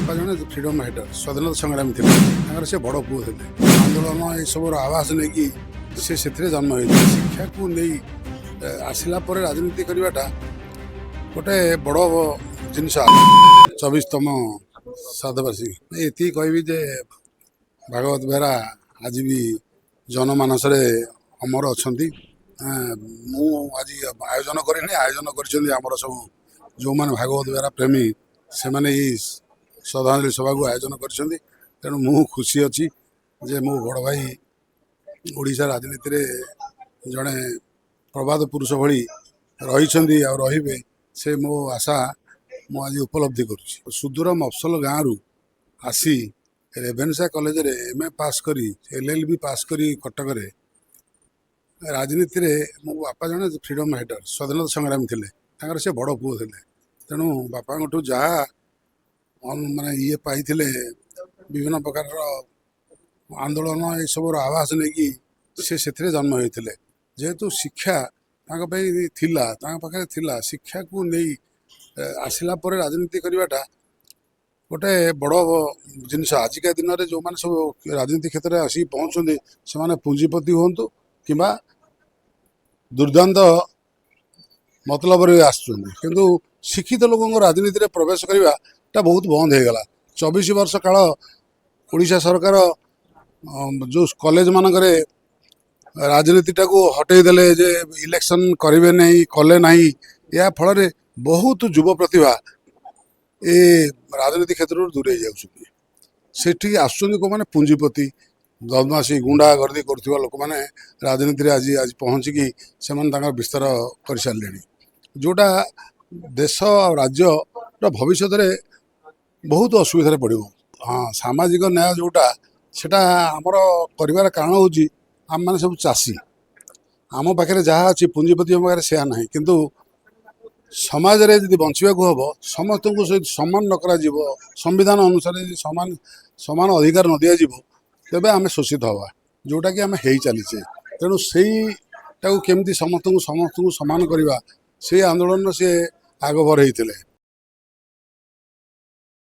बापा जन freedom fighter स्वाधीनता संग्रामी थे से बड़ पुओ थे आंदोलन ये सब आवास नहीं कि से जन्म होते शिक्षा को नहीं आसला राजनीति करवाटा गोटे बड़ जिनस 24तम श्राद्धवार्षिकी ये कहबी जे भागवत बेहरा आज भी जनमानस अमर अच्छा मु आज आयोजन करें आयोजन कर सब जो मैंने भागवत बेहरा प्रेमी से मैंने ये श्रद्धांजलि सभा को आयोजन कर तेणु मु खुशी अच्छी जे मो बड़ भाई ओडिशा राजनीति रे जड़े प्रबाद पुरुष भली रही रे से मो आशा मु आज उपलब्धि करुँच सुदूर मफसल गाँव आसी रेभेन्सा कॉलेज रे एमए पास करी एलएलबी पास करी कटक रे राजनीति रे मो बापा जन फ्रीडम फाइटर स्वाधीनता संग्रामी थे से बड़ पुओ थे तेणु बापा जहाँ माने ये पाई विभिन्न प्रकार आंदोलन ये सब आवास नहीं कि से जन्म होते जेहेतु शिक्षा पाखे थिला शिक्षा को नहीं आसला राजनीति करवाटा गोटे बड़ जिनस आजिका दिन में जो मैंने सब राजनीति क्षेत्र में आसिक पहुँचते से पुंजीपति हूँ कि दुर्दांत मतलब आसु शिक्षित लोक राजनीति में प्रवेश करवाटा बहुत बंद हो गला 24 वर्ष काल ओडिशा सरकार जो कॉलेज मानक राजनीतिटा को हटेदेले जे इलेक्शन करेंगे नहीं कले नहीं या फल बहुत युव प्रतिभा ए राजनीति क्षेत्र दूरे जाठी आसुच्च कौ मैंने पुंजीपति बदमाशी गुंडा गर्दी कर लोक मैंने राजनीति आज आज पहुँचिकी से विस्तार कर सारे जोटा देश और राज्य भविष्य में बहुत असुविधा पड़ो हाँ सामाजिक न्याय जोटा सेटा आमर कर कारण हूँ आम मैंने सब चाषी आम पाखे जहाँ अच्छी पुंजीपति पाखे से ना किंतु समाज रे यदि बंचा हम समस्त को सहित सम्मान न करा संविधान अनुसार समान समान अधिकार न दि तेबे आम शोषित हवा जोटा कि आम हो चलीचे तेणु से केमती समस्त को समान करवा से आंदोलन से आग बढ़ई